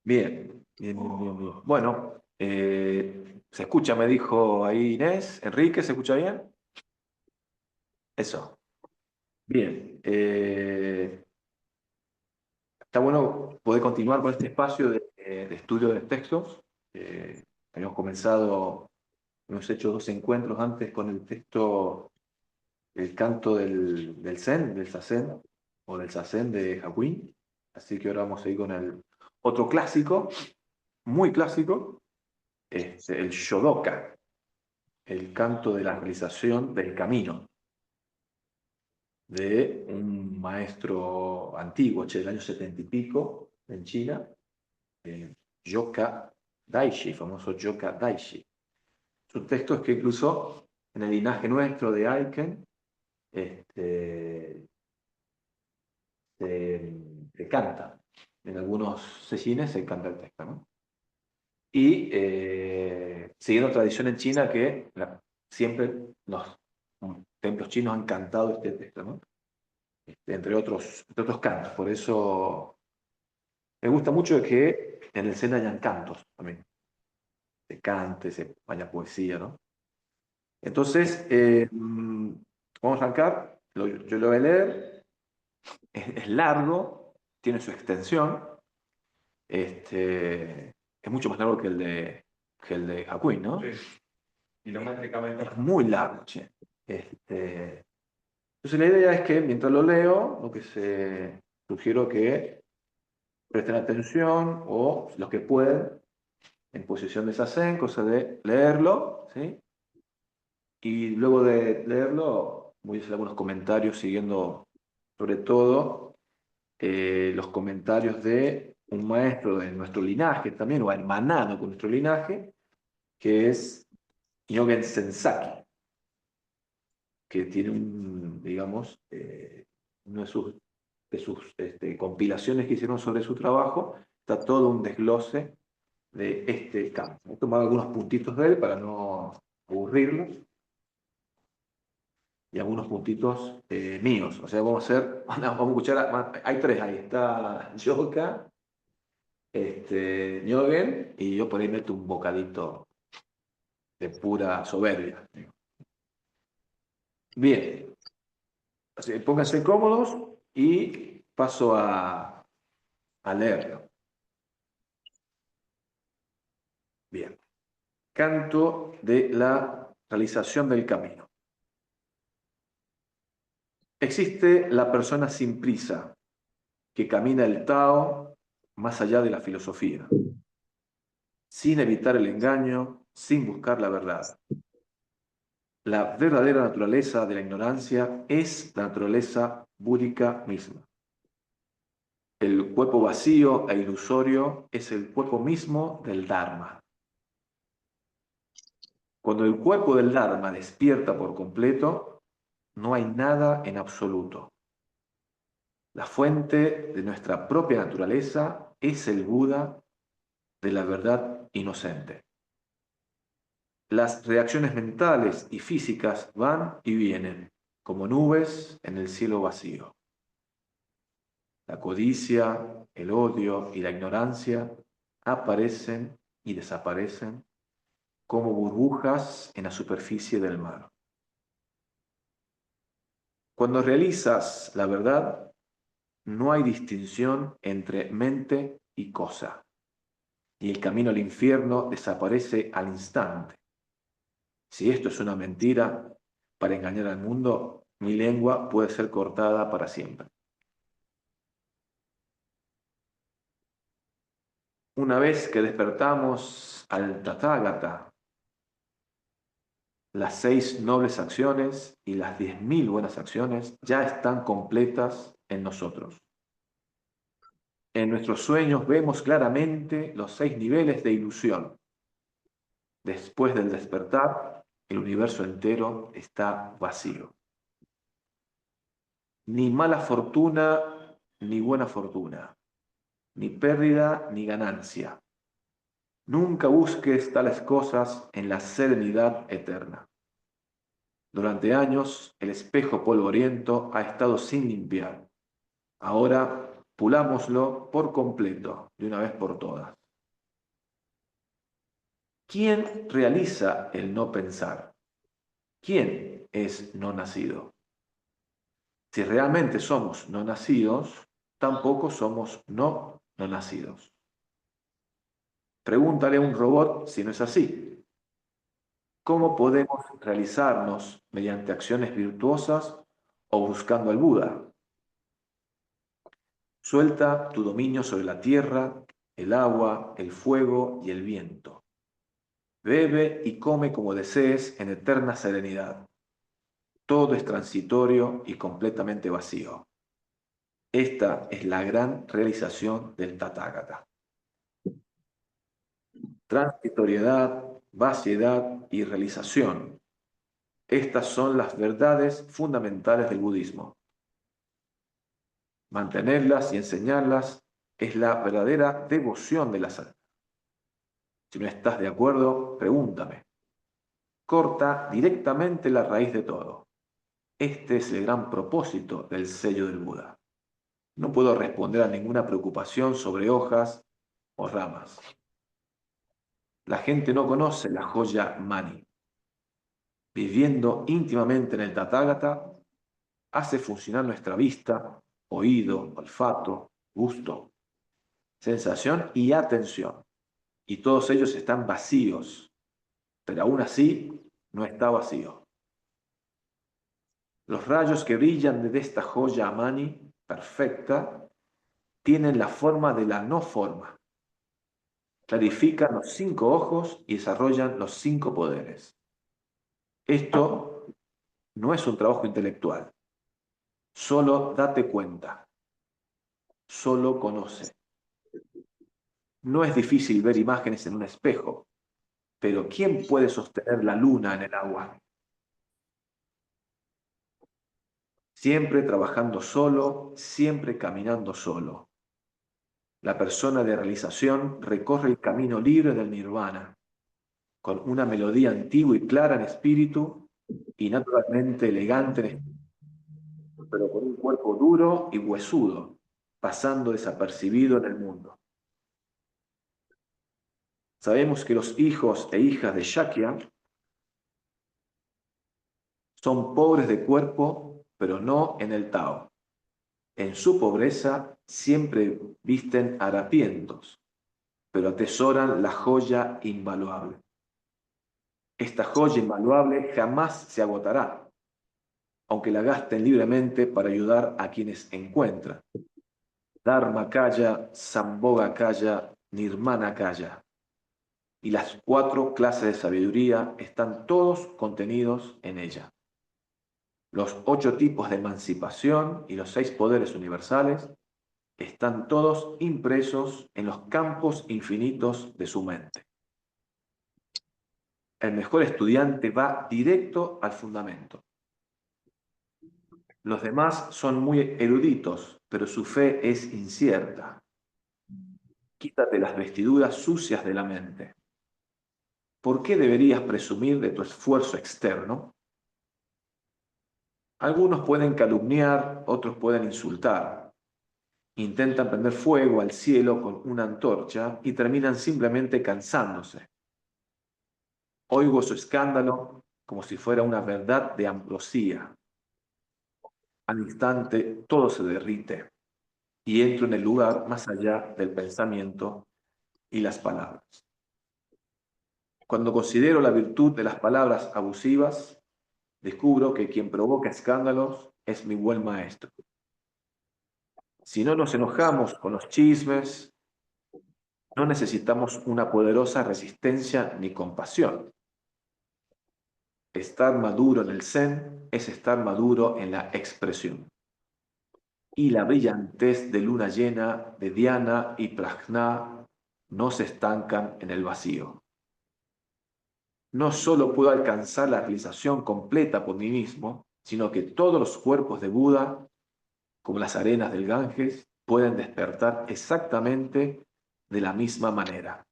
Bien, bien, bien, bien, bien. Bueno, se escucha, me dijo ahí Inés. Enrique, ¿se escucha bien? Eso. Bien. Está bueno poder continuar con este espacio de estudio de textos. Habíamos comenzado, hemos hecho dos encuentros antes con el texto El canto del Zen, del Zazen, o del Zazen de Hakuin. Así que ahora vamos a ir con el otro clásico, muy clásico, el Shodoka. El canto de la realización del camino, de un maestro antiguo, del año 70 y pico, en China, eh, Yoka Daishi, famoso Yoka Daishi. Son textos que incluso en el linaje nuestro de Aiken este, se canta. En algunos sejines se canta el texto, ¿no? Y siguiendo tradición en China que siempre los templos chinos han cantado este texto, ¿no? Entre otros cantos. Por eso me gusta mucho que en el Zen hayan cantos también. Se cante, se haya poesía, ¿no? Entonces, vamos a arrancar. Yo lo voy a leer. Es largo, tiene su extensión. Es mucho más largo que el de Hakuin, ¿no? Sí. Kilométricamente. Es muy largo, che. Entonces, la idea es que mientras lo leo, lo que se sugiero que presten atención o los que pueden en posición de Sazen, cosa de leerlo, ¿sí? Y luego de leerlo voy a hacer algunos comentarios siguiendo sobre todo los comentarios de un maestro de nuestro linaje también, o hermanado con nuestro linaje, que es Nyogen Sensaki, que tiene digamos, uno de sus compilaciones que hicieron sobre su trabajo, está todo un desglose de este campo. He tomado algunos puntitos de él para no aburrirlos y algunos puntitos míos. O sea, vamos a hacer, vamos a escuchar, hay tres ahí. Está Yoka, Nyogen, y yo por ahí meto un bocadito de pura soberbia. Bien, así, pónganse cómodos y paso a leerlo. Bien, canto de la realización del camino. Existe la persona sin prisa, que camina el Tao más allá de la filosofía, sin evitar el engaño, sin buscar la verdad. La verdadera naturaleza de la ignorancia es la naturaleza búdica misma. El cuerpo vacío e ilusorio es el cuerpo mismo del Dharma. Cuando el cuerpo del Dharma despierta por completo, no hay nada en absoluto. La fuente de nuestra propia naturaleza es el Buda de la verdad inocente. Las reacciones mentales y físicas van y vienen, como nubes en el cielo vacío. La codicia, el odio y la ignorancia aparecen y desaparecen como burbujas en la superficie del mar. Cuando realizas la verdad, no hay distinción entre mente y cosa, y el camino al infierno desaparece al instante. Si esto es una mentira para engañar al mundo, mi lengua puede ser cortada para siempre. Una vez que despertamos al Tathagata, las 6 nobles acciones y las 10.000 buenas acciones ya están completas en nosotros. En nuestros sueños vemos claramente los 6 niveles de ilusión. Después del despertar, el universo entero está vacío. Ni mala fortuna, ni buena fortuna, ni pérdida, ni ganancia. Nunca busques tales cosas en la serenidad eterna. Durante años, el espejo polvoriento ha estado sin limpiar. Ahora pulámoslo por completo, de una vez por todas. ¿Quién realiza el no pensar? ¿Quién es no nacido? Si realmente somos no nacidos, tampoco somos no nacidos. Pregúntale a un robot si no es así. ¿Cómo podemos realizarnos mediante acciones virtuosas o buscando al Buda? Suelta tu dominio sobre la tierra, el agua, el fuego y el viento. Bebe y come como desees en eterna serenidad. Todo es transitorio y completamente vacío. Esta es la gran realización del Tathagata. Transitoriedad, vaciedad y realización. Estas son las verdades fundamentales del budismo. Mantenerlas y enseñarlas es la verdadera devoción de las almas. Si no estás de acuerdo, pregúntame. Corta directamente la raíz de todo. Este es el gran propósito del sello del Buda. No puedo responder a ninguna preocupación sobre hojas o ramas. La gente no conoce la joya Mani. Viviendo íntimamente en el Tathagata, hace funcionar nuestra vista, oído, olfato, gusto, sensación y atención. Y todos ellos están vacíos, pero aún así no está vacío. Los rayos que brillan desde esta joya Mani perfecta tienen la forma de la no forma. Clarifican los 5 ojos y desarrollan los 5 poderes. Esto no es un trabajo intelectual. Solo date cuenta. Solo conoce. No es difícil ver imágenes en un espejo, pero ¿quién puede sostener la luna en el agua? Siempre trabajando solo, siempre caminando solo. La persona de realización recorre el camino libre del nirvana, con una melodía antigua y clara en espíritu y naturalmente elegante en espíritu, pero con un cuerpo duro y huesudo, pasando desapercibido en el mundo. Sabemos que los hijos e hijas de Shakya son pobres de cuerpo, pero no en el Tao. En su pobreza siempre visten harapientos, pero atesoran la joya invaluable. Esta joya invaluable jamás se agotará, aunque la gasten libremente para ayudar a quienes encuentran. Dharma Kaya, Sambhoga Kaya, Nirmana Kaya. Y las 4 clases de sabiduría están todos contenidos en ella. Los 8 tipos de emancipación y los 6 poderes universales están todos impresos en los campos infinitos de su mente. El mejor estudiante va directo al fundamento. Los demás son muy eruditos, pero su fe es incierta. Quítate las vestiduras sucias de la mente. ¿Por qué deberías presumir de tu esfuerzo externo? Algunos pueden calumniar, otros pueden insultar. Intentan prender fuego al cielo con una antorcha y terminan simplemente cansándose. Oigo su escándalo como si fuera una verdad de ambrosía. Al instante todo se derrite y entro en el lugar más allá del pensamiento y las palabras. Cuando considero la virtud de las palabras abusivas, descubro que quien provoca escándalos es mi buen maestro. Si no nos enojamos con los chismes, no necesitamos una poderosa resistencia ni compasión. Estar maduro en el Zen es estar maduro en la expresión. Y la brillantez de luna llena, de Dhyana y Prajna no se estancan en el vacío. No solo puedo alcanzar la realización completa por mí mismo, sino que todos los cuerpos de Buda, como las arenas del Ganges, pueden despertar exactamente de la misma manera.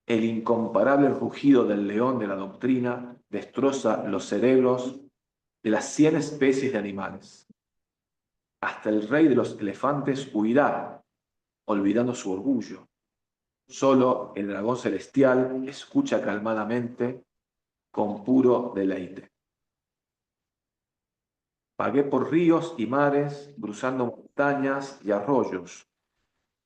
El incomparable rugido del león de la doctrina destroza los cerebros de las 100 especies de animales. Hasta el rey de los elefantes huirá, olvidando su orgullo. Solo el dragón celestial escucha calmadamente con puro deleite. Vagué por ríos y mares, cruzando montañas y arroyos,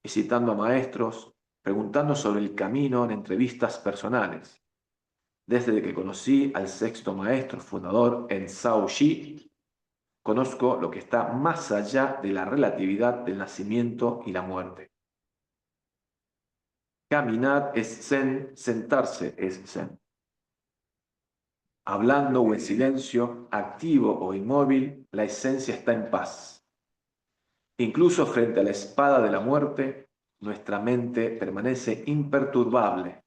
visitando a maestros, preguntando sobre el camino en entrevistas personales. Desde que conocí al sexto maestro fundador en Shaoxi, conozco lo que está más allá de la relatividad del nacimiento y la muerte. Caminar es zen, sentarse es zen. Hablando o en silencio, activo o inmóvil, la esencia está en paz. Incluso frente a la espada de la muerte, nuestra mente permanece imperturbable.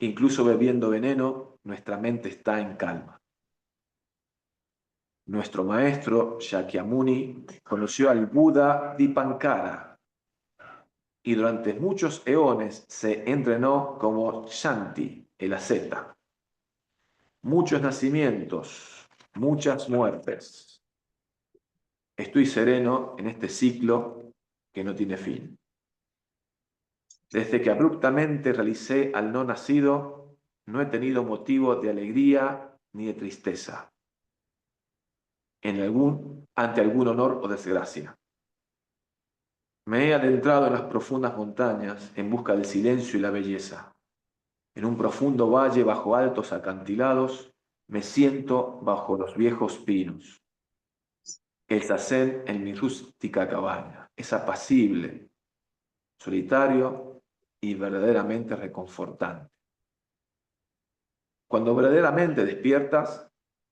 Incluso bebiendo veneno, nuestra mente está en calma. Nuestro maestro Shakyamuni conoció al Buda Dipankara y durante muchos eones se entrenó como Shanti, el asceta. Muchos nacimientos, muchas muertes. Estoy sereno en este ciclo que no tiene fin. Desde que abruptamente realicé al no nacido, no he tenido motivo de alegría ni de tristeza ante algún honor o desgracia. Me he adentrado en las profundas montañas en busca del silencio y la belleza. En un profundo valle bajo altos acantilados, me siento bajo los viejos pinos. El zazen en mi rústica cabaña es apacible, solitario y verdaderamente reconfortante. Cuando verdaderamente despiertas,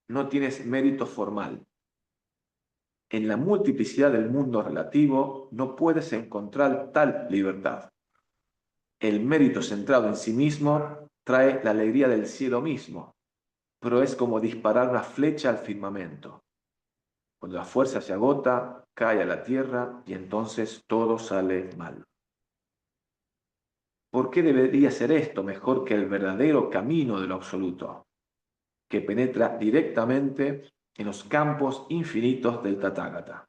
no tienes mérito formal. En la multiplicidad del mundo relativo no puedes encontrar tal libertad. El mérito centrado en sí mismo trae la alegría del cielo mismo, pero es como disparar una flecha al firmamento. Cuando la fuerza se agota, cae a la tierra y entonces todo sale mal. ¿Por qué debería ser esto mejor que el verdadero camino de lo absoluto, que penetra directamente en los campos infinitos del Tathagata?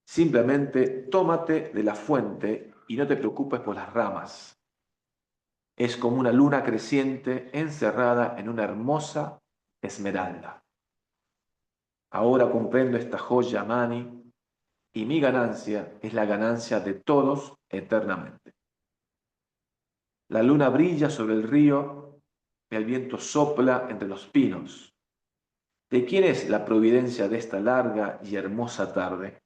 Simplemente tómate de la fuente y no te preocupes por las ramas. Es como una luna creciente encerrada en una hermosa esmeralda. Ahora comprendo esta joya Mani y mi ganancia es la ganancia de todos eternamente. La luna brilla sobre el río y el viento sopla entre los pinos. ¿De quién es la providencia de esta larga y hermosa tarde?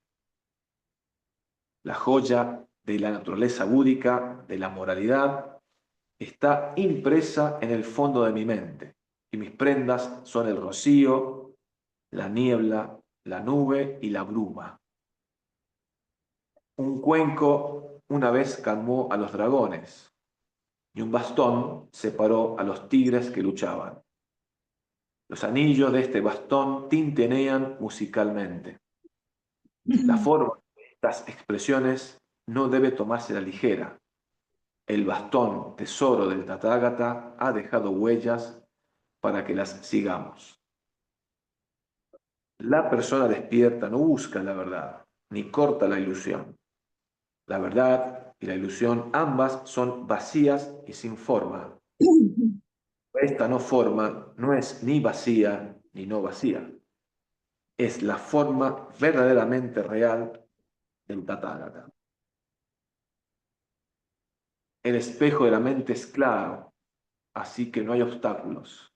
La joya de la naturaleza búdica, de la moralidad, está impresa en el fondo de mi mente y mis prendas son el rocío, la niebla, la nube y la bruma. Un cuenco una vez calmó a los dragones y un bastón separó a los tigres que luchaban. Los anillos de este bastón tintinean musicalmente. La forma de estas expresiones no debe tomarse a la ligera. El bastón, tesoro del Tathagata, ha dejado huellas para que las sigamos. La persona despierta no busca la verdad, ni corta la ilusión. La verdad y la ilusión ambas son vacías y sin forma. Esta no forma no es ni vacía ni no vacía. Es la forma verdaderamente real del Tathagata. El espejo de la mente es claro, así que no hay obstáculos.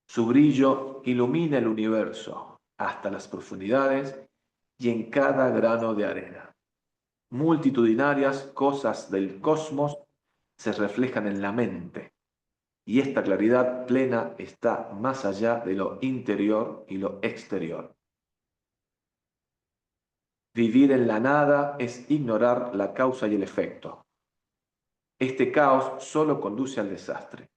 Su brillo ilumina el universo hasta las profundidades y en cada grano de arena. Multitudinarias cosas del cosmos se reflejan en la mente, y esta claridad plena está más allá de lo interior y lo exterior. Vivir en la nada es ignorar la causa y el efecto. Este caos solo conduce al desastre.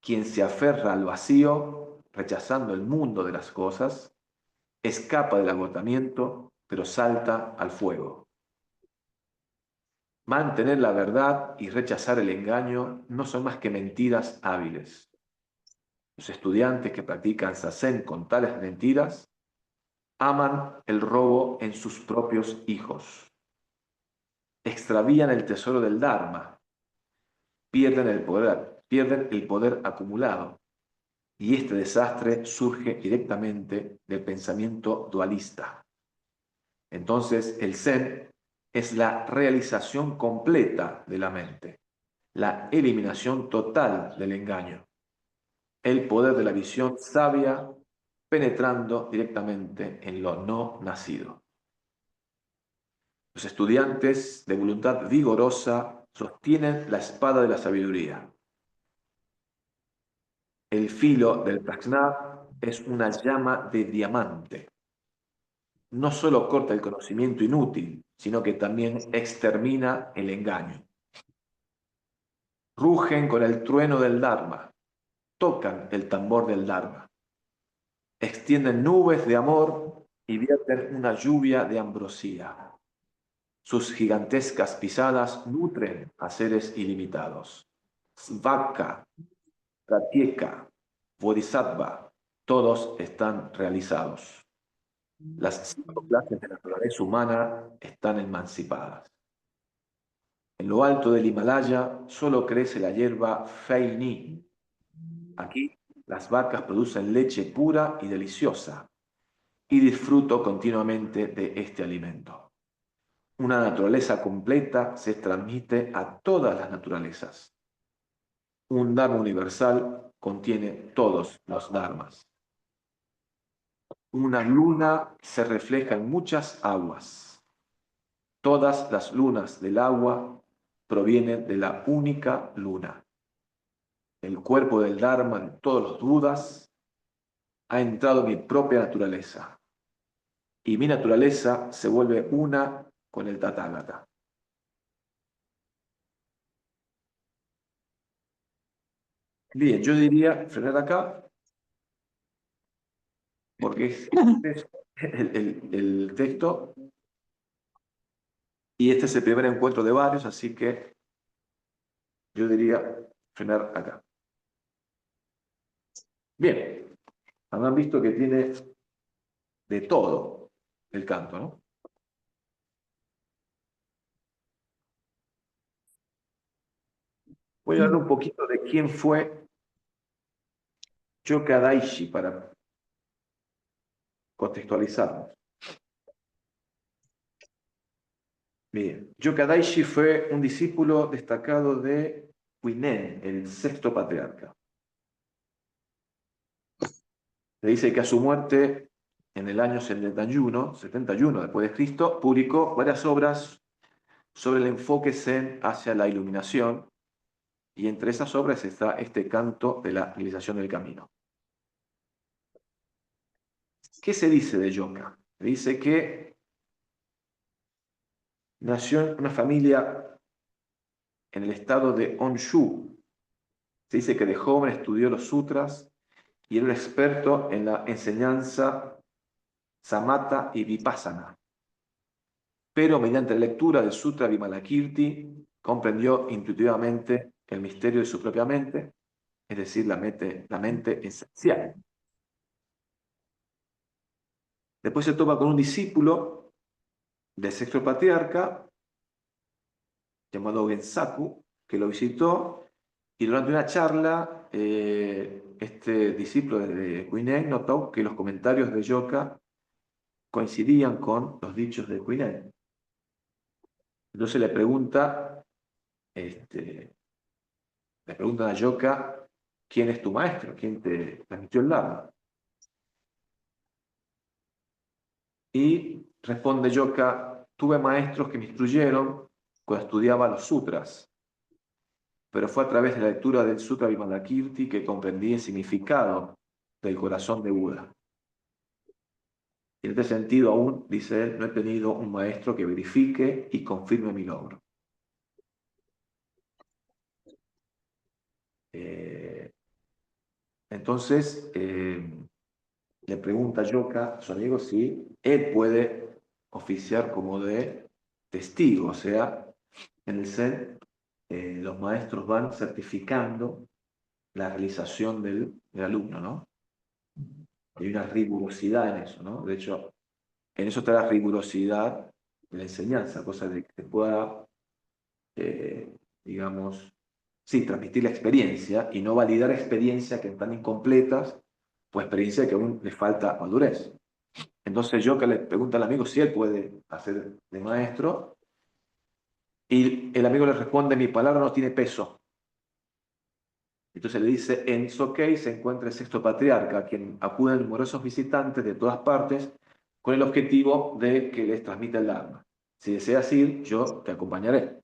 Quien se aferra al vacío, rechazando el mundo de las cosas, escapa del agotamiento, pero salta al fuego. Mantener la verdad y rechazar el engaño no son más que mentiras hábiles. Los estudiantes que practican zazen con tales mentiras aman el robo en sus propios hijos, extravían el tesoro del Dharma, pierden el poder acumulado. Y este desastre surge directamente del pensamiento dualista. Entonces, el Zen es la realización completa de la mente, la eliminación total del engaño, el poder de la visión sabia penetrando directamente en lo no nacido. Los estudiantes de voluntad vigorosa sostienen la espada de la sabiduría. El filo del prajna es una llama de diamante. No solo corta el conocimiento inútil, sino que también extermina el engaño. Rugen con el trueno del Dharma, tocan el tambor del Dharma, extienden nubes de amor y vierten una lluvia de ambrosía. Sus gigantescas pisadas nutren a seres ilimitados. Svaka, Pratyeka, Bodhisattva, todos están realizados. Las 5 clases de naturaleza humana están emancipadas. En lo alto del Himalaya solo crece la hierba Feini. Aquí las vacas producen leche pura y deliciosa y disfruto continuamente de este alimento. Una naturaleza completa se transmite a todas las naturalezas. Un Dharma universal contiene todos los Dharmas. Una luna se refleja en muchas aguas. Todas las lunas del agua provienen de la única luna. El cuerpo del Dharma de todos los Budas ha entrado en mi propia naturaleza. Y mi naturaleza se vuelve una con el Tathagata. Bien, yo diría frenar acá, porque es el texto, y este es el primer encuentro de varios, así que yo diría frenar acá. Bien, habrán visto que tiene de todo el canto, ¿no? Voy a hablar un poquito de quién fue Yoka Daishi para contextualizarnos. Bien, Yoka Daishi fue un discípulo destacado de Huineng, el sexto patriarca. Se dice que a su muerte, en el año 71 después de Cristo, publicó varias obras sobre el enfoque zen hacia la iluminación, y entre esas obras está este canto de la realización del camino. ¿Qué se dice de Yoka? Se dice que nació en una familia en el estado de Honshu. Se dice que de joven estudió los sutras y era un experto en la enseñanza samatha y vipassana. Pero mediante la lectura del Sutra Vimalakirti comprendió intuitivamente el misterio de su propia mente, es decir, la mente esencial. Después se topa con un discípulo del sexto patriarca, llamado Gensaku, que lo visitó, y durante una charla, este discípulo de Huineng notó que los comentarios de Yoka coincidían con los dichos de Huineng. Entonces le preguntan a Yoka, ¿quién es tu maestro? ¿Quién te transmitió el Dharma? Y responde Yoka, tuve maestros que me instruyeron cuando estudiaba los sutras, pero fue a través de la lectura del Sutra Vimalakirti que comprendí el significado del corazón de Buda. Y en este sentido aún, dice él, no he tenido un maestro que verifique y confirme mi logro. Eh, entonces, le pregunta Yoka a su amigo si él puede oficiar como de testigo, o sea, en el Zen los maestros van certificando la realización del alumno, ¿no? Hay una rigurosidad en eso, ¿no? De hecho, En eso está la rigurosidad de la enseñanza, cosa de que te pueda, digamos, sí, transmitir la experiencia y no validar experiencias que están incompletas o experiencias que aún le falta madurez. Entonces yo que le pregunto al amigo si él puede hacer de maestro y el amigo le responde, mi palabra no tiene peso. Entonces le dice, en Soquei se encuentra el sexto patriarca, a quien acuden numerosos visitantes de todas partes con el objetivo de que les transmita el Dharma. Si deseas ir, yo te acompañaré.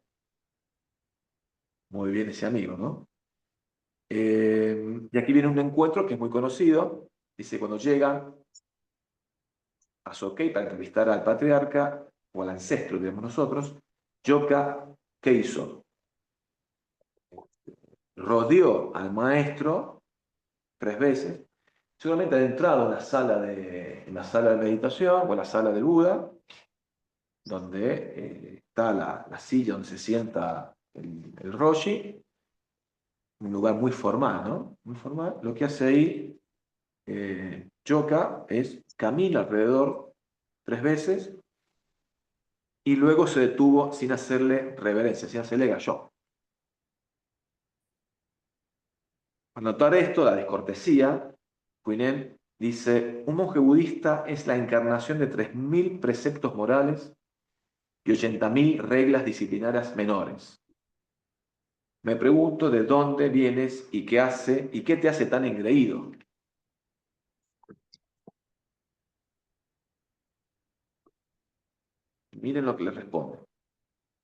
Muy bien ese amigo, ¿no? Y aquí viene un encuentro que es muy conocido. Dice, cuando llegan a Soquei para entrevistar al patriarca o al ancestro, digamos nosotros, Yoka, ¿qué hizo? Rodeó al maestro 3 veces, seguramente ha entrado en la sala de meditación o en la sala del Buda, donde está la silla donde se sienta el Roshi, un lugar muy formal, ¿no? Muy formal. Lo que hace ahí Yoka es camina alrededor 3 veces y luego se detuvo sin hacerle reverencia, sin hacerle galló. Al notar esto, la descortesía, Quinen dice, un monje budista es la encarnación de 3.000 preceptos morales y 80.000 reglas disciplinarias menores. Me pregunto de dónde vienes y qué hace y qué te hace tan engreído. Miren lo que le responde.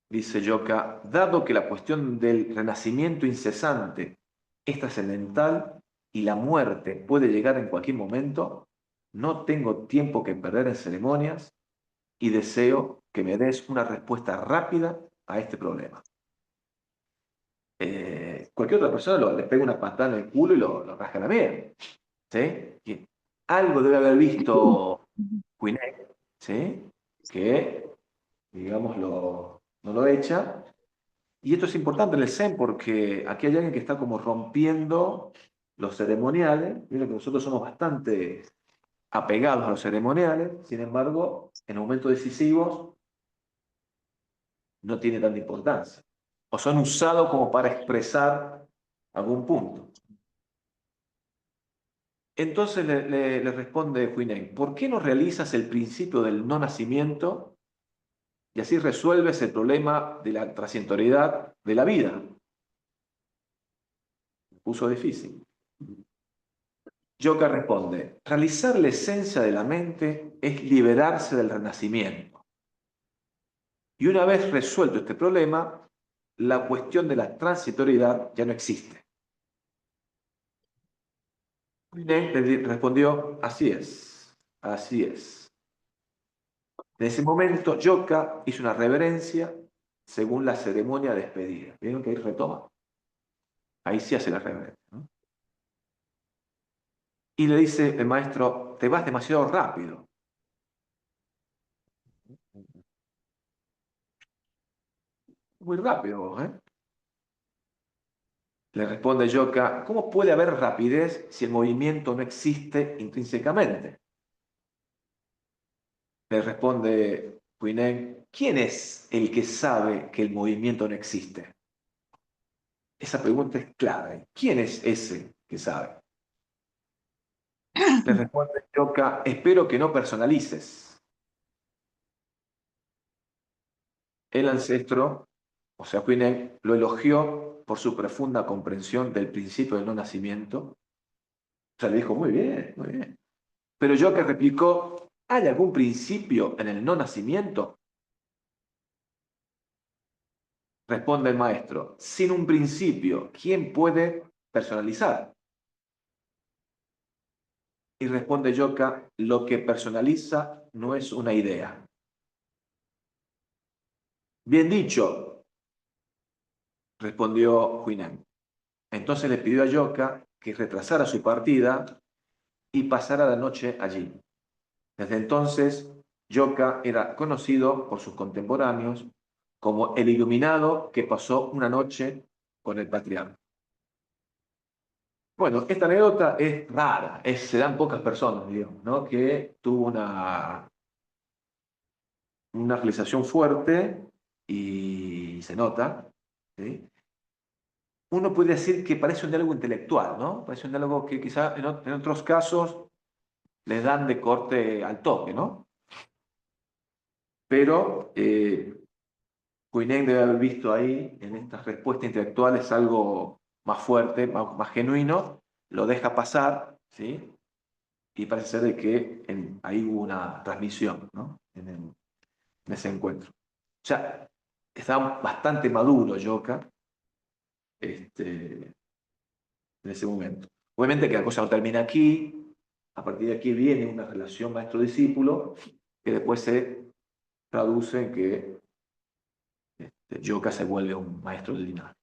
Dice Yoka, dado que la cuestión del renacimiento incesante es trascendental y la muerte puede llegar en cualquier momento, no tengo tiempo que perder en ceremonias y deseo que me des una respuesta rápida a este problema. Cualquier otra persona le pega una patada en el culo y lo rasca la mierda. ¿Sí? Y algo debe haber visto Quinet, ¿sí? Que, digamos, no lo echa. Y esto es importante en el Zen porque aquí hay alguien que está como rompiendo los ceremoniales. Miren que nosotros somos bastante apegados a los ceremoniales, sin embargo, en momentos decisivos no tiene tanta importancia. O son usados como para expresar algún punto. Entonces le responde Huineng, ¿por qué no realizas el principio del no nacimiento y así resuelves el problema de la transitoriedad de la vida? Puso difícil. Yoka responde, realizar la esencia de la mente es liberarse del renacimiento. Y una vez resuelto este problema, la cuestión de la transitoriedad ya no existe. Huineng le respondió, así es, así es. En ese momento, Yoka hizo una reverencia según la ceremonia de despedida. ¿Vieron que ahí retoma? Ahí sí hace la reverencia, ¿no? Y le dice el maestro, te vas demasiado rápido. Muy rápido vos, ¿eh? Le responde Yoka, ¿cómo puede haber rapidez si el movimiento no existe intrínsecamente? Le responde Quinen, ¿quién es el que sabe que el movimiento no existe? Esa pregunta es clave. ¿Quién es ese que sabe? Le responde Yoka, espero que no personalices. El ancestro, o sea, Quinen, lo elogió por su profunda comprensión del principio del no nacimiento. O sea, le dijo, muy bien, muy bien. Pero Yoka replicó, ¿hay algún principio en el no nacimiento? Responde el maestro, sin un principio, ¿quién puede personalizar? Y responde Yoka, lo que personaliza no es una idea. Bien dicho, respondió Huineng. Entonces le pidió a Yoka que retrasara su partida y pasara la noche allí. Desde entonces, Yoka era conocido por sus contemporáneos como el iluminado que pasó una noche con el patriarca. Bueno, esta anécdota es rara, se dan pocas personas, digamos, ¿no? Que tuvo una una realización fuerte y se nota, ¿sí? Uno puede decir que parece un diálogo intelectual, ¿no? Parece un diálogo que quizá en otros casos le dan de corte al toque, ¿no? Pero Guinéen debe haber visto ahí en estas respuestas intelectuales algo más fuerte, más genuino, lo deja pasar, ¿sí? Y parece ser de que ahí hubo una transmisión, ¿no? En ese encuentro. O sea, estaba bastante maduro Yoka en ese momento. Obviamente que la cosa no termina aquí, a partir de aquí viene una relación maestro-discípulo que después se traduce en que Yoka se vuelve un maestro del linaje.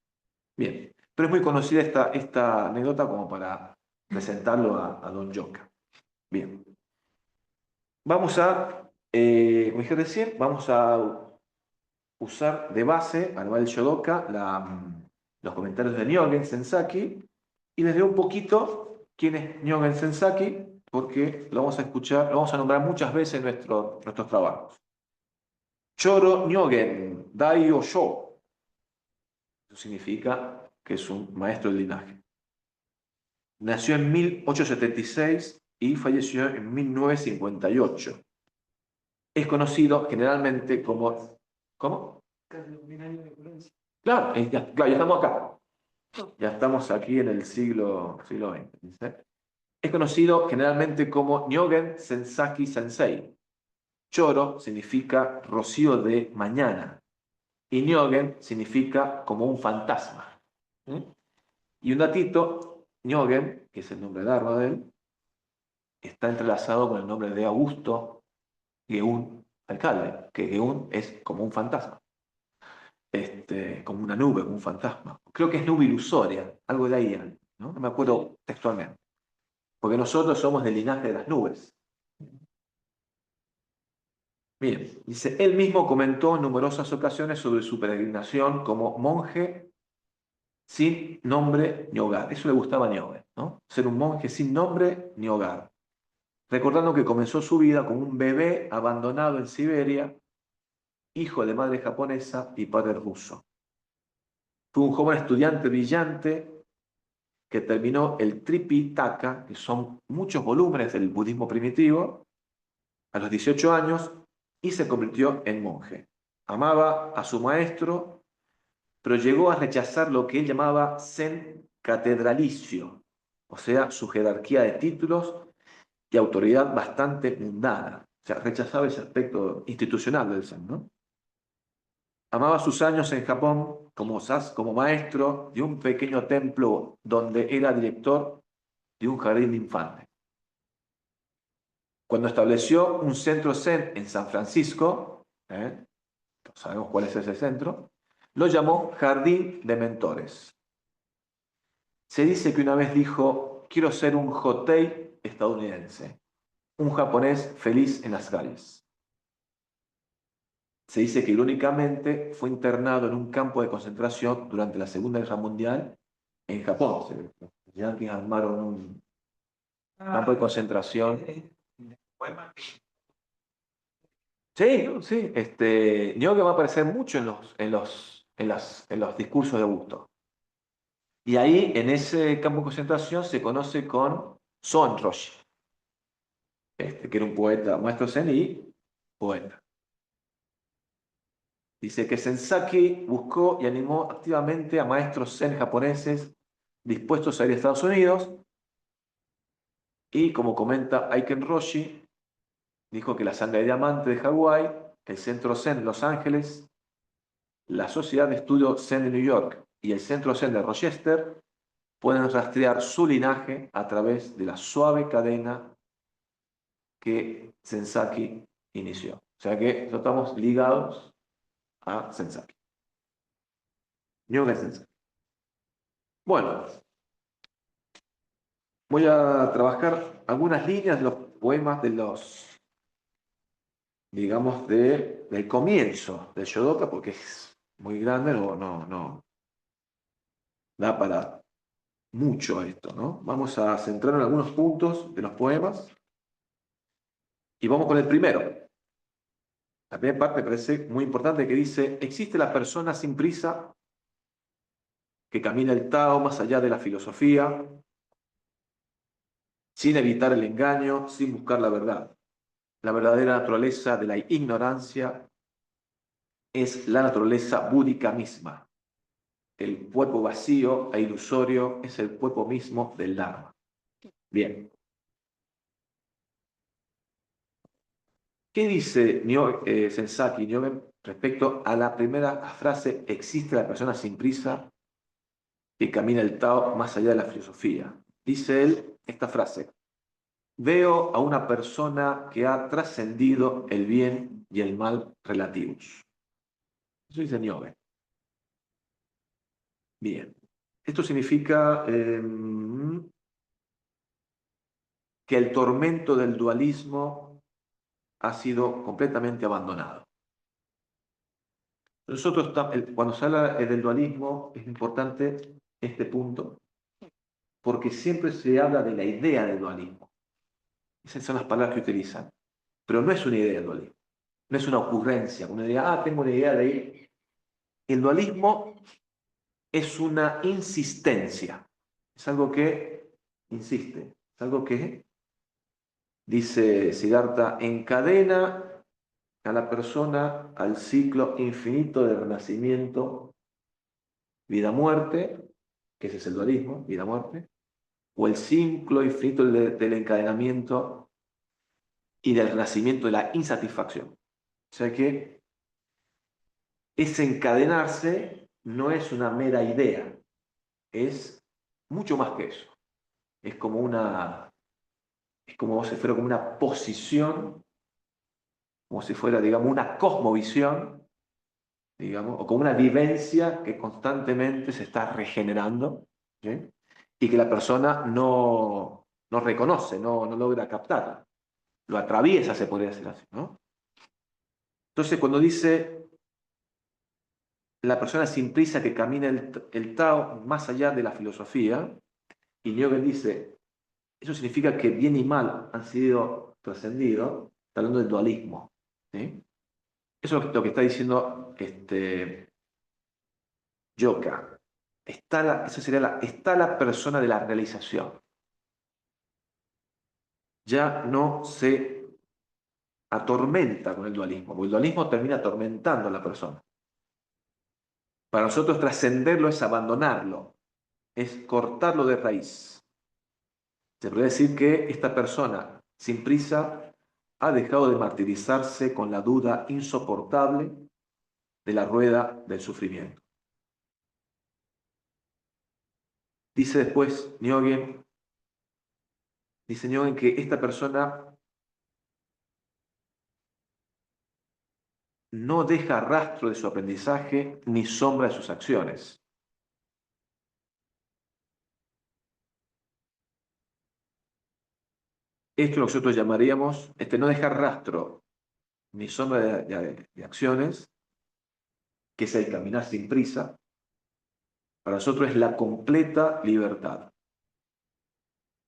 Bien, pero es muy conocida esta anécdota como para presentarlo a Don Yoka. Bien, vamos como dije recién, vamos a usar de base a Noel Shodoka los comentarios de Nyogen Sensaki y les leo un poquito quién es Nyogen Sensaki porque lo vamos a escuchar, lo vamos a nombrar muchas veces en nuestros trabajos. Choro Nyogen Dai Osho. Eso significa que es un maestro del linaje. Nació en 1876 y falleció en 1958. Es conocido generalmente como... ¿Cómo? Claro, claro, ya estamos acá. Ya estamos aquí en el siglo XX. ¿Sí? Es conocido generalmente como Nyogen Sensaki Sensei. Choro significa rocío de mañana y Nyogen significa como un fantasma. ¿Sí? Y un datito, Nyogen, que es el nombre largo de él, está entrelazado con el nombre de Augusto Geún, alcalde, que Geún es como un fantasma, como una nube, como un fantasma. Creo que es nube ilusoria, algo de ahí, ¿no? No me acuerdo textualmente. Porque nosotros somos del linaje de las nubes. Bien, dice, él mismo comentó en numerosas ocasiones sobre su peregrinación como monje sin nombre ni hogar. Eso le gustaba a Niobe, ¿no? Ser un monje sin nombre ni hogar. Recordando que comenzó su vida como un bebé abandonado en Siberia, hijo de madre japonesa y padre ruso. Fue un joven estudiante brillante que terminó el Tripitaka, que son muchos volúmenes del budismo primitivo, a los 18 años y se convirtió en monje. Amaba a su maestro, pero llegó a rechazar lo que él llamaba Zen catedralicio, o sea, su jerarquía de títulos y autoridad bastante mundana. O sea, rechazaba ese aspecto institucional del Zen, ¿no? Amaba sus años en Japón como maestro de un pequeño templo donde era director de un jardín de infantes. Cuando estableció un centro Zen en San Francisco, sabemos cuál es ese centro, lo llamó Jardín de Mentores. Se dice que una vez dijo, quiero ser un Hotei estadounidense, un japonés feliz en las calles. Se dice que irónicamente fue internado en un campo de concentración durante la Segunda Guerra Mundial en Japón. Los yanquis armaron un campo de concentración. Sí, sí. Niobe va a aparecer mucho en los discursos de Augusto. Y ahí, en ese campo de concentración, se conoce con Son Roshi, que era un poeta, maestro zen y poeta. Dice que Sensaki buscó y animó activamente a maestros zen japoneses dispuestos a ir a Estados Unidos y, como comenta Aiken Roshi, dijo que la sangre de diamante de Hawái, el centro zen de Los Ángeles, la Sociedad de Estudio Zen de New York y el centro zen de Rochester pueden rastrear su linaje a través de la suave cadena que Sensaki inició. O sea que nosotros estamos ligados a Sensaki. Nyogen Sensaki. Bueno, voy a trabajar algunas líneas de los poemas digamos, del comienzo del Shodoka, porque es muy grande, no da para mucho esto, ¿no? Vamos a centrar en algunos puntos de los poemas y vamos con el primero. La primera parte me parece muy importante que dice, existe la persona sin prisa que camina el Tao más allá de la filosofía, sin evitar el engaño, sin buscar la verdad. La verdadera naturaleza de la ignorancia es la naturaleza búdica misma. El cuerpo vacío e ilusorio es el cuerpo mismo del Dharma. Bien. ¿Qué dice Sensaki Nyogen respecto a la primera frase, existe la persona sin prisa que camina el Tao más allá de la filosofía? Dice él esta frase, veo a una persona que ha trascendido el bien y el mal relativos. Eso dice Nyogen. Bien. Esto significa que el tormento del dualismo ha sido completamente abandonado. Nosotros, cuando se habla del dualismo, es importante este punto, porque siempre se habla de la idea del dualismo. Esas son las palabras que utilizan. Pero no es una idea del dualismo. No es una ocurrencia. Uno diga, tengo una idea de ahí. El dualismo es una insistencia. Es algo que insiste. Es algo que, dice Siddhartha, encadena a la persona al ciclo infinito de renacimiento, vida-muerte, que ese es el dualismo, vida-muerte, o el ciclo infinito del encadenamiento y del renacimiento de la insatisfacción. O sea que ese encadenarse no es una mera idea, es mucho más que eso. Es como si fuera como una posición, como si fuera, digamos, una cosmovisión, digamos, o como una vivencia que constantemente se está regenerando, ¿sí? Y que la persona no reconoce, no logra captar. Lo atraviesa, se podría decir así, ¿no? Entonces, cuando dice la persona sin prisa que camina el Tao más allá de la filosofía, y Newell dice, eso significa que bien y mal han sido trascendidos, está hablando del dualismo, ¿sí? Eso es lo que está diciendo Yoka. Está la persona de la realización. Ya no se atormenta con el dualismo, porque el dualismo termina atormentando a la persona. Para nosotros trascenderlo es abandonarlo, es cortarlo de raíz. Se podría decir que esta persona, sin prisa, ha dejado de martirizarse con la duda insoportable de la rueda del sufrimiento. Dice después Nyogen, que esta persona no deja rastro de su aprendizaje ni sombra de sus acciones. Esto lo que nosotros llamaríamos no dejar rastro ni sombra de acciones, que es el caminar sin prisa, para nosotros es la completa libertad.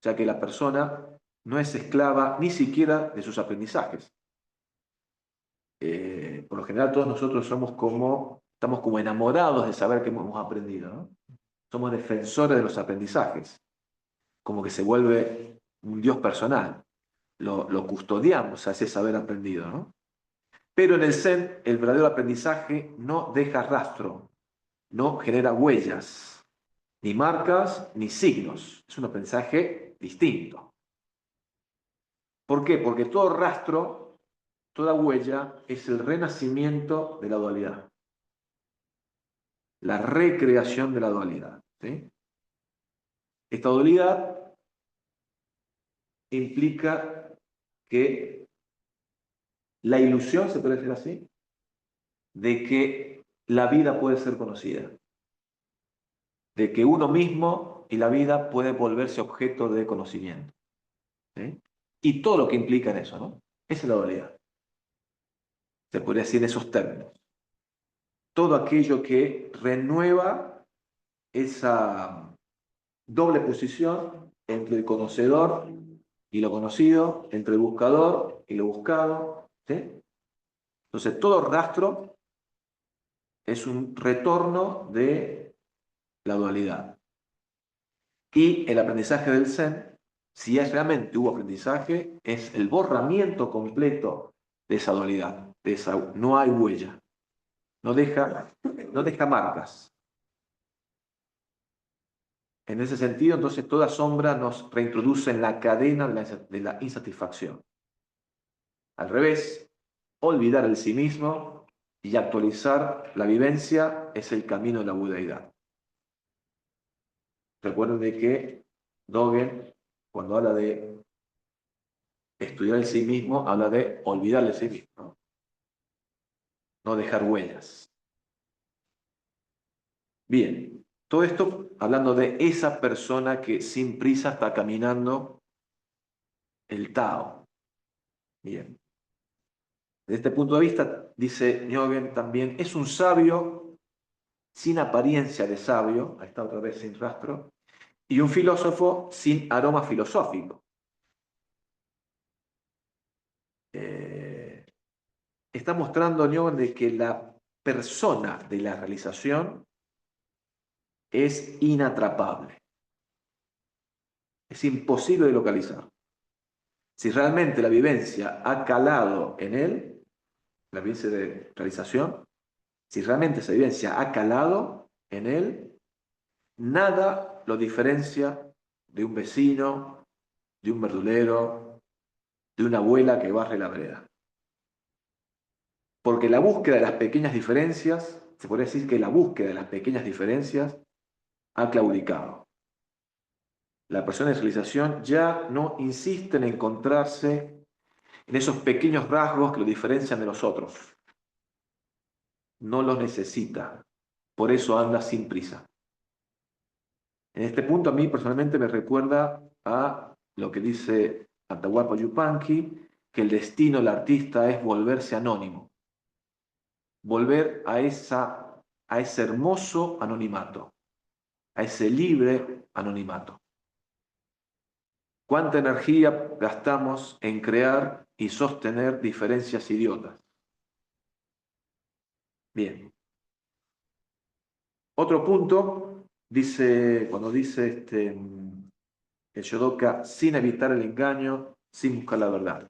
Ya que la persona no es esclava ni siquiera de sus aprendizajes. Por lo general todos nosotros estamos como enamorados de saber que hemos aprendido, ¿no? Somos defensores de los aprendizajes, como que se vuelve un Dios personal. Lo custodiamos a ese saber aprendido, ¿no? Pero en el Zen, el verdadero aprendizaje no deja rastro, no genera huellas, ni marcas, ni signos. Es un aprendizaje distinto. ¿Por qué? Porque todo rastro, toda huella, es el renacimiento de la dualidad, la recreación de la dualidad, ¿sí? Esta dualidad implica que la ilusión, se puede decir así, de que la vida puede ser conocida, de que uno mismo y la vida puede volverse objeto de conocimiento, ¿sí? Y todo lo que implica en eso, ¿no? Esa es la dualidad. Se podría decir en esos términos. Todo aquello que renueva esa doble posición entre el conocedor y lo conocido, entre el buscador y lo buscado, ¿sí? Entonces, todo rastro es un retorno de la dualidad. Y el aprendizaje del Zen, si es realmente hubo aprendizaje, es el borramiento completo de esa dualidad, no hay huella, no deja marcas. En ese sentido, entonces, toda sombra nos reintroduce en la cadena de la insatisfacción. Al revés, olvidar el sí mismo y actualizar la vivencia es el camino de la budeidad. Recuerden de que Dogen, cuando habla de estudiar el sí mismo, habla de olvidar el sí mismo, no dejar huellas. Bien, todo esto hablando de esa persona que sin prisa está caminando el Tao. Bien. Desde este punto de vista, dice Nyogen también, es un sabio sin apariencia de sabio, ahí está otra vez sin rastro, y un filósofo sin aroma filosófico. Eh, Está mostrando Nyogen de que la persona de la realización es inatrapable, es imposible de localizar. Si realmente la vivencia ha calado en él, la vivencia de realización, si realmente esa vivencia ha calado en él, nada lo diferencia de un vecino, de un verdulero, de una abuela que barre la vereda. Porque la búsqueda de las pequeñas diferencias, se podría decir que la búsqueda de las pequeñas diferencias ha claudicado. La persona de realización ya no insiste en encontrarse en esos pequeños rasgos que lo diferencian de los otros. No los necesita. Por eso anda sin prisa. En este punto a mí personalmente me recuerda a lo que dice Atahualpa Yupanqui, que el destino del artista es volverse anónimo. Volver a ese hermoso anonimato, a ese libre anonimato. ¿Cuánta energía gastamos en crear y sostener diferencias idiotas? Bien. Otro punto, cuando dice el Yodoka, sin evitar el engaño, sin buscar la verdad.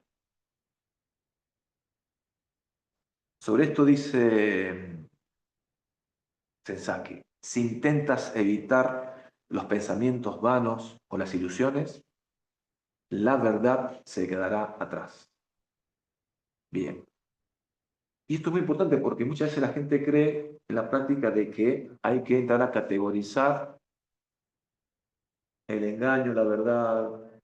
Sobre esto dice Sensaki, si intentas evitar los pensamientos vanos o las ilusiones, la verdad se quedará atrás. Bien. Y esto es muy importante porque muchas veces la gente cree en la práctica de que hay que entrar a categorizar el engaño, la verdad,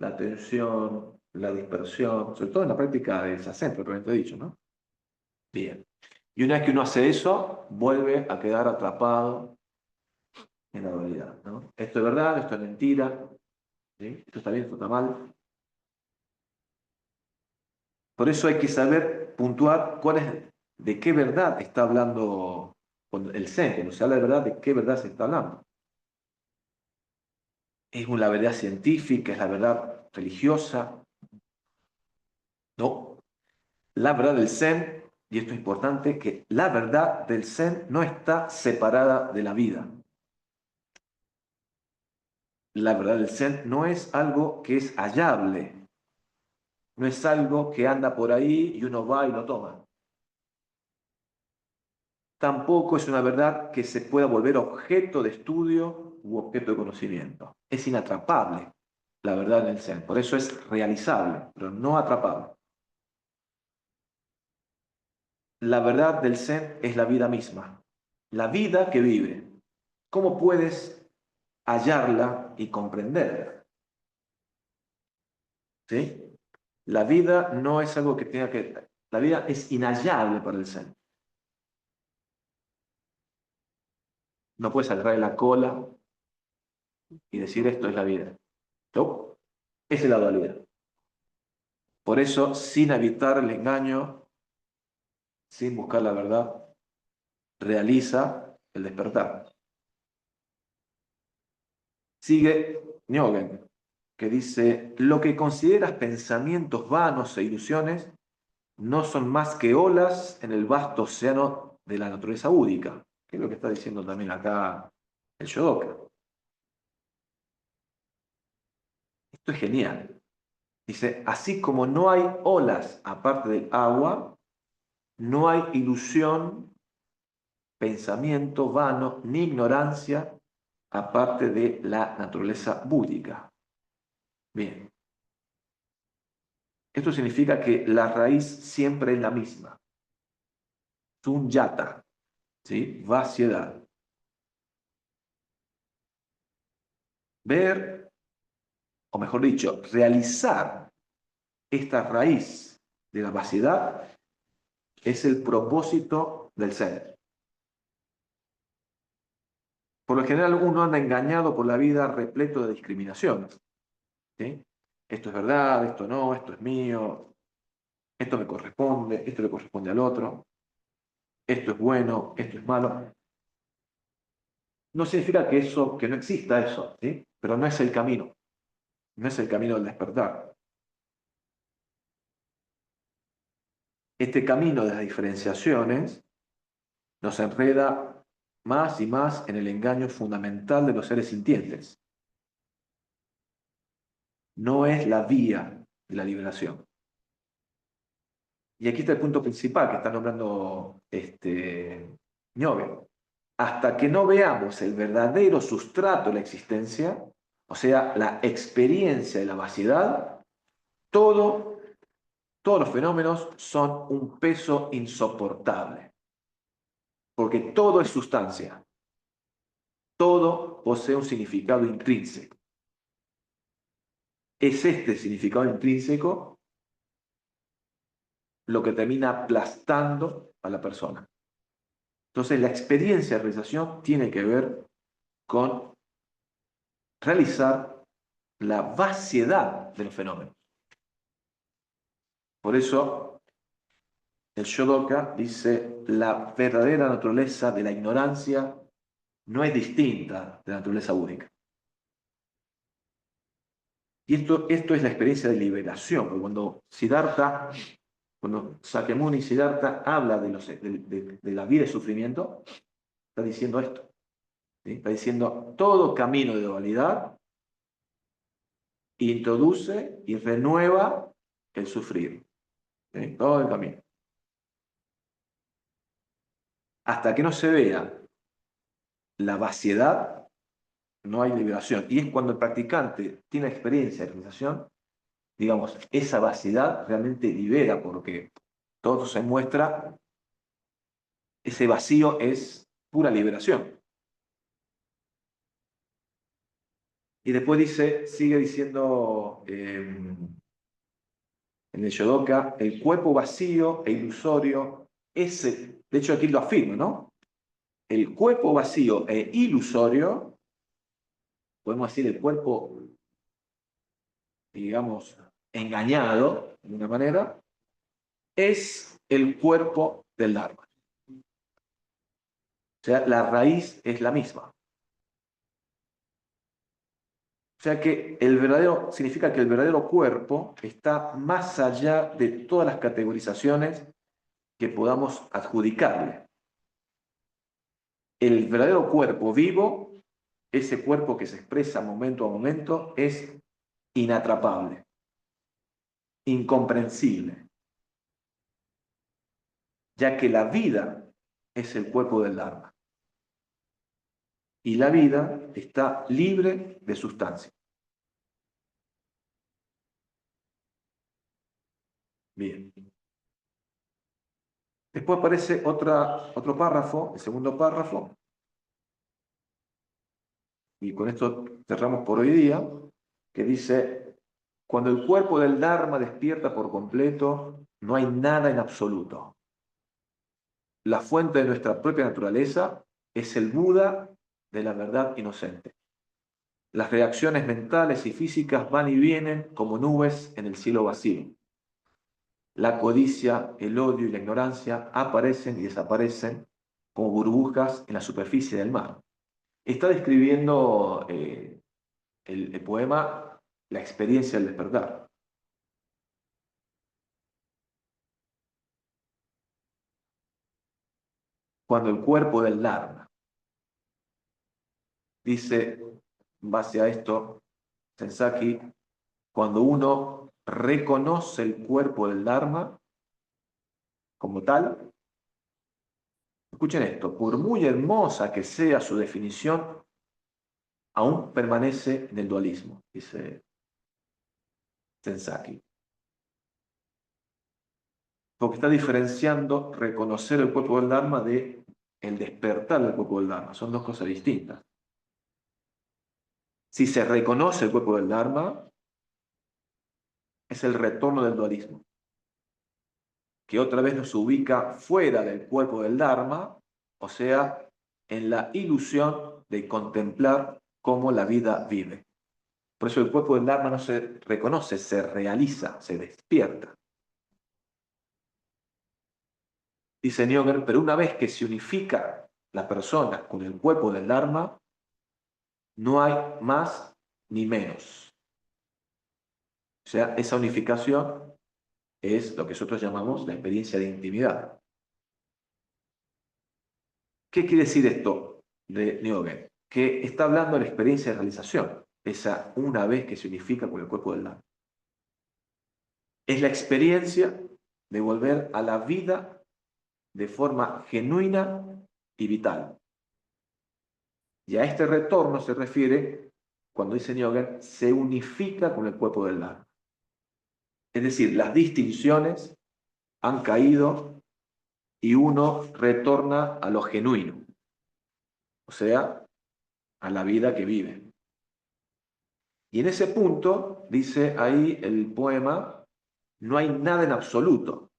la tensión, la dispersión, sobre todo en la práctica de Zazen, propiamente dicho, ¿no? Bien. Y una vez que uno hace eso, vuelve a quedar atrapado en la dualidad, ¿no? Esto es verdad, esto es mentira, ¿sí? Esto está bien, esto está mal. Por eso hay que saber puntuar de qué verdad está hablando el Zen, cuando se habla de verdad, de qué verdad se está hablando. ¿Es la verdad científica? ¿Es la verdad religiosa? No. La verdad del Zen, y esto es importante, que la verdad del Zen no está separada de la vida. La verdad del Zen no es algo que es hallable, no es algo que anda por ahí y uno va y lo toma. Tampoco es una verdad que se pueda volver objeto de estudio u objeto de conocimiento. Es inatrapable la verdad en el Zen. Por eso es realizable, pero no atrapable. La verdad del Zen es la vida misma, la vida que vive. ¿Cómo puedes hallarla y comprenderla? ¿Sí? La vida no es algo que tenga que... La vida es inhallable para el Zen. No puedes agarrar la cola y decir esto es la vida. No, esa es la dualidad. Por eso, sin evitar el engaño, sin buscar la verdad, realiza el despertar. Sigue Nyogen, que dice, lo que consideras pensamientos vanos e ilusiones no son más que olas en el vasto océano de la naturaleza búdica, que es lo que está diciendo también acá el Yodoka. Esto es genial. Dice, así como no hay olas aparte del agua, no hay ilusión, pensamiento vano ni ignorancia aparte de la naturaleza búdica. Bien, esto significa que la raíz siempre es la misma. Sunyata, ¿sí? Vaciedad. Ver, o mejor dicho, realizar esta raíz de la vaciedad es el propósito del ser. Por lo general uno anda engañado por la vida repleto de discriminaciones. ¿Sí? Esto es verdad, esto no, esto es mío, esto me corresponde, esto le corresponde al otro, esto es bueno, esto es malo. No significa que no exista eso, ¿sí? Pero no es el camino, no es el camino del despertar. Este camino de las diferenciaciones nos enreda más y más en el engaño fundamental de los seres sintientes. No es la vía de la liberación. Y aquí está el punto principal que está nombrando Niobe. Hasta que no veamos el verdadero sustrato de la existencia, o sea, la experiencia de la vaciedad, todo, todos los fenómenos son un peso insoportable. Porque todo es sustancia, todo posee un significado intrínseco. Es este significado intrínseco lo que termina aplastando a la persona. Entonces, la experiencia de realización tiene que ver con realizar la vaciedad de los fenómenos. Por eso, el Shodoka dice, la verdadera naturaleza de la ignorancia no es distinta de la naturaleza única. Y esto es la experiencia de liberación, porque cuando Sakyamuni Siddhartha habla de la vida y sufrimiento, está diciendo esto. ¿Sí? Está diciendo, todo camino de dualidad introduce y renueva el sufrir. ¿Sí? Todo el camino. Hasta que no se vea la vaciedad, no hay liberación. Y es cuando el practicante tiene experiencia de realización, digamos, esa vaciedad realmente libera, porque todo se muestra, ese vacío es pura liberación. Y después sigue diciendo en el Yodoka, el cuerpo vacío e ilusorio, de hecho aquí lo afirma, ¿no? El cuerpo vacío e ilusorio, podemos decir el cuerpo, digamos, engañado, de una manera, es el cuerpo del Dharma. O sea, la raíz es la misma. O sea que significa que el verdadero cuerpo está más allá de todas las categorizaciones que podamos adjudicarle. El verdadero cuerpo vivo, ese cuerpo que se expresa momento a momento, es inatrapable, incomprensible, ya que la vida es el cuerpo del Dharma. Y la vida está libre de sustancia. Bien. Después aparece otro párrafo, el segundo párrafo, y con esto cerramos por hoy día, que dice, cuando el cuerpo del Dharma despierta por completo, no hay nada en absoluto. La fuente de nuestra propia naturaleza es el Buda de la verdad inocente. Las reacciones mentales y físicas van y vienen como nubes en el cielo vacío. La codicia, el odio y la ignorancia aparecen y desaparecen como burbujas en la superficie del mar. Está describiendo el poema, la experiencia del despertar. cuando el cuerpo del Dharma. Dice, en base a esto, Sensaki, cuando uno reconoce el cuerpo del Dharma como tal, escuchen esto, por muy hermosa que sea su definición, aún permanece en el dualismo, dice Sensaki. Porque está diferenciando reconocer el cuerpo del Dharma de el despertar del cuerpo del Dharma. Son dos cosas distintas. Si se reconoce el cuerpo del Dharma, es el retorno del dualismo, que otra vez nos ubica fuera del cuerpo del Dharma, o sea, en la ilusión de contemplar cómo la vida vive. Por eso el cuerpo del Dharma no se reconoce, se realiza, se despierta. Dice Nioger, pero una vez que se unifica la persona con el cuerpo del Dharma, no hay más ni menos. O sea, esa unificación es lo que nosotros llamamos la experiencia de intimidad. ¿Qué quiere decir esto de Niogen? Que está hablando de la experiencia de realización, esa una vez que se unifica con el cuerpo del Dharma. Es la experiencia de volver a la vida de forma genuina y vital. Y a este retorno se refiere, cuando dice Niogen, se unifica con el cuerpo del Dharma. Es decir, las distinciones han caído y uno retorna a lo genuino, o sea, a la vida que vive. Y en ese punto, dice ahí el poema, no hay nada en absoluto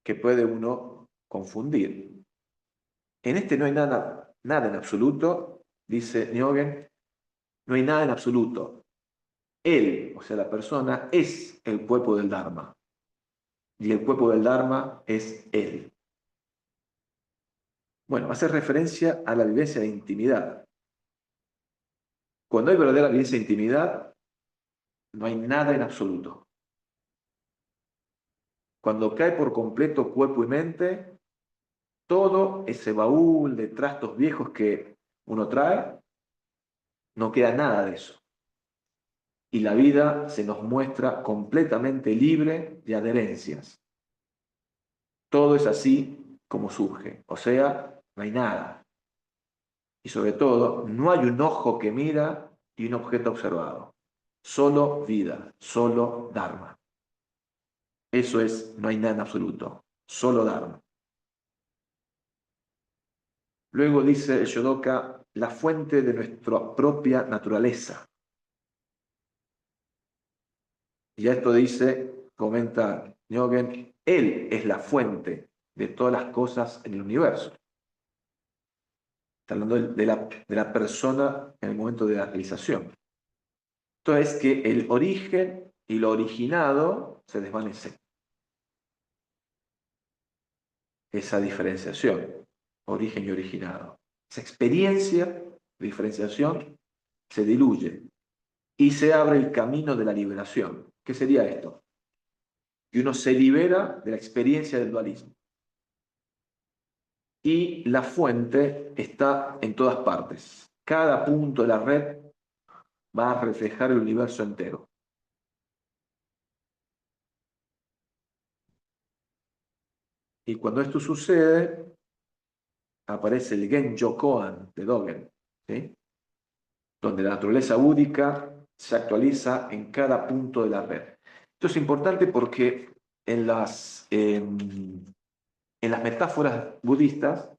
que puede uno confundir. En este no hay nada en absoluto, dice Niogen, no hay nada en absoluto. Él, o sea, la persona, es el cuerpo del Dharma. Y el cuerpo del Dharma es él. Bueno, hace referencia a la vivencia de intimidad. Cuando hay verdadera vivencia de intimidad, no hay nada en absoluto. Cuando cae por completo cuerpo y mente, todo ese baúl de trastos viejos que uno trae, no queda nada de eso. Y la vida se nos muestra completamente libre de adherencias. Todo es así como surge, o sea, no hay nada. Y sobre todo, no hay un ojo que mira y un objeto observado. Solo vida, solo Dharma. Eso es, no hay nada en absoluto, solo Dharma. Luego dice el Shodoka, la fuente de nuestra propia naturaleza. Y a esto dice, comenta Nyogen, Él es la fuente de todas las cosas en el universo. Está hablando de la persona en el momento de la realización. Entonces, que el origen y lo originado se desvanecen. Esa diferenciación, origen y originado. Esa experiencia de diferenciación se diluye y se abre el camino de la liberación. ¿Qué sería esto? Que uno se libera de la experiencia del dualismo. Y la fuente está en todas partes. Cada punto de la red va a reflejar el universo entero. Y cuando esto sucede, aparece el Genjo Koan de Dogen, ¿sí? Donde la naturaleza búdica se actualiza en cada punto de la red. Esto es importante porque en las metáforas budistas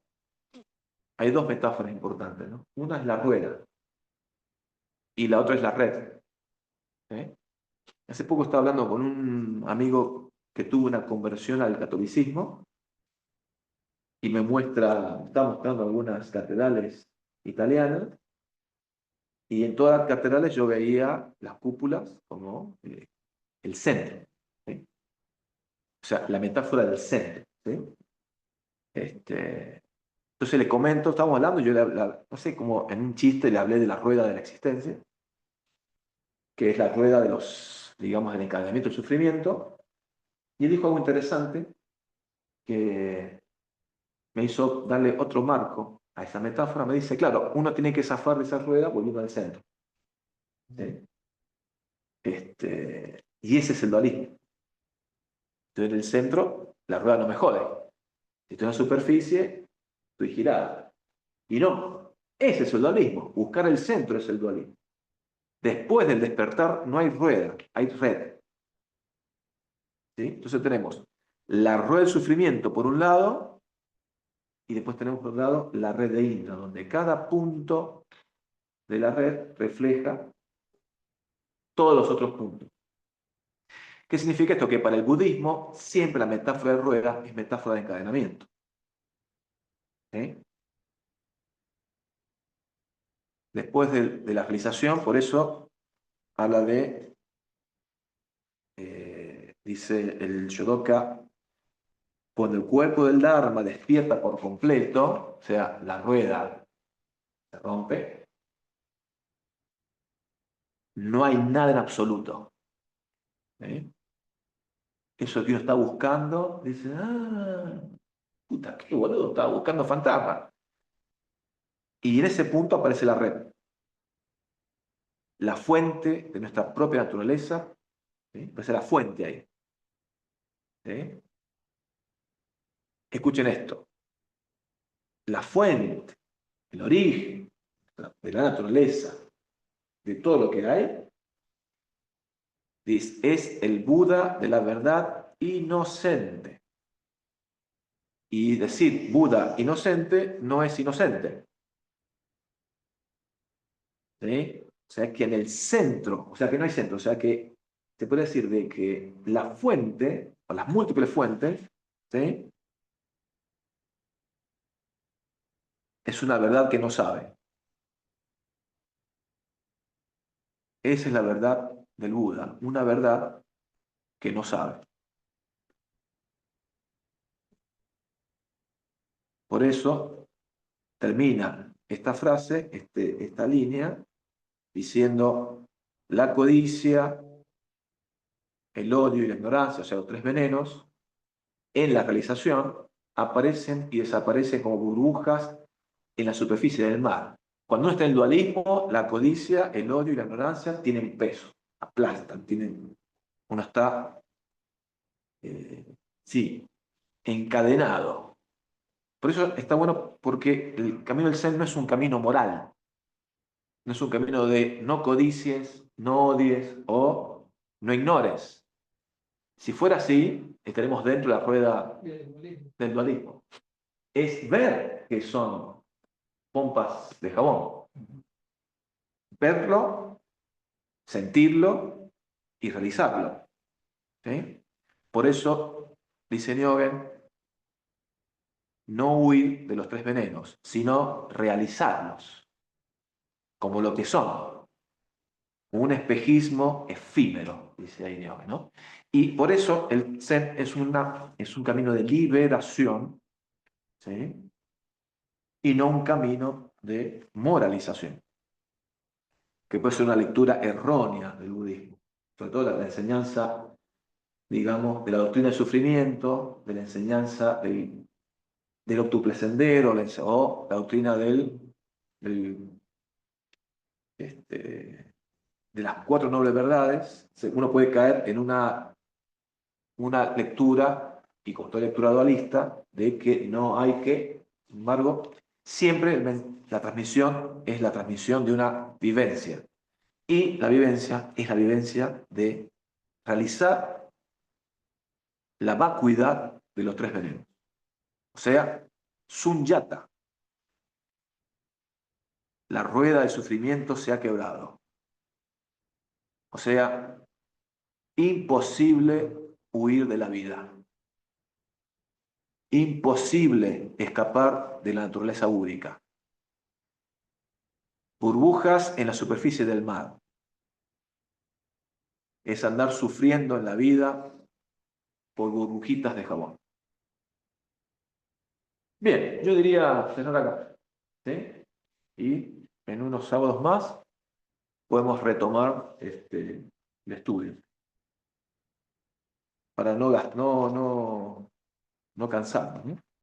hay dos metáforas importantes, ¿no? Una es la rueda y la otra es la red. ¿Sí? Hace poco estaba hablando con un amigo que tuvo una conversión al catolicismo y me estaba mostrando algunas catedrales italianas y en todas las catedrales yo veía las cúpulas como el centro. ¿Sí? O sea, la metáfora del centro. ¿Sí? Entonces le comento, estamos hablando, yo no sé, como en un chiste le hablé de la rueda de la existencia, que es la rueda de los, digamos, del encadenamiento del sufrimiento, y él dijo algo interesante, que me hizo darle otro marco a esa metáfora. Me dice, claro, uno tiene que zafar de esa rueda volviendo al centro. ¿Sí? Y ese es el dualismo. Estoy en el centro, la rueda no me jode. Si estoy en la superficie, estoy girada. Y no, ese es el dualismo. Buscar el centro es el dualismo. Después del despertar no hay rueda, hay red. ¿Sí? Entonces tenemos la rueda del sufrimiento por un lado y después tenemos por un lado la red de Indra, donde cada punto de la red refleja todos los otros puntos. ¿Qué significa esto? Que para el budismo siempre la metáfora de rueda es metáfora de encadenamiento. ¿Sí? Después de la realización, por eso habla de, dice el Yodoka, cuando el cuerpo del Dharma despierta por completo, o sea, la rueda se rompe, no hay nada en absoluto. ¿Sí? Eso que uno está buscando, dice, puta, qué boludo, estaba buscando fantasma. Y en ese punto aparece la red, la fuente de nuestra propia naturaleza, ¿sí? Aparece la fuente ahí. ¿Sí? Escuchen esto, la fuente, el origen de la naturaleza, de todo lo que hay, es el Buda de la verdad inocente. Y decir Buda inocente no es inocente. ¿Sí? O sea que en el centro, o sea que no hay centro, o sea que se puede decir de que la fuente, o las múltiples fuentes, ¿sí? Es una verdad que no sabe. Esa es la verdad del Buda, una verdad que no sabe. Por eso termina esta frase, esta línea, diciendo la codicia, el odio y la ignorancia, o sea, los tres venenos, en la realización aparecen y desaparecen como burbujas en la superficie del mar. Cuando uno está en el dualismo, la codicia, el odio y la ignorancia tienen peso, aplastan, uno está, sí, encadenado. Por eso está bueno porque el camino del Zen no es un camino moral, no es un camino de no codicies, no odies o no ignores. Si fuera así, estaremos dentro de la rueda del dualismo. Es ver que son pompas de jabón. Verlo, sentirlo y realizarlo. ¿Sí? Por eso, dice Niogen, no huir de los tres venenos, sino realizarlos como lo que son. Un espejismo efímero, dice ahí Niogen, ¿no? Y por eso el Zen es un camino de liberación, ¿sí? Y no un camino de moralización, que puede ser una lectura errónea del budismo, sobre todo la enseñanza, digamos, de la doctrina del sufrimiento, de la enseñanza del octuple sendero, o la doctrina del, de las cuatro nobles verdades. Uno puede caer en una lectura, y con toda lectura dualista, de que no hay que, sin embargo, siempre la transmisión es la transmisión de una vivencia. Y la vivencia es la vivencia de realizar la vacuidad de los tres venenos. O sea, sunyata, la rueda del sufrimiento se ha quebrado. O sea, imposible huir de la vida. Imposible escapar de la naturaleza búdica. Burbujas en la superficie del mar. Es andar sufriendo en la vida por burbujitas de jabón. Bien, yo diría cerrar acá. ¿Sí? Y en unos sábados más podemos retomar el estudio. Para no, no no cansarnos, ¿no?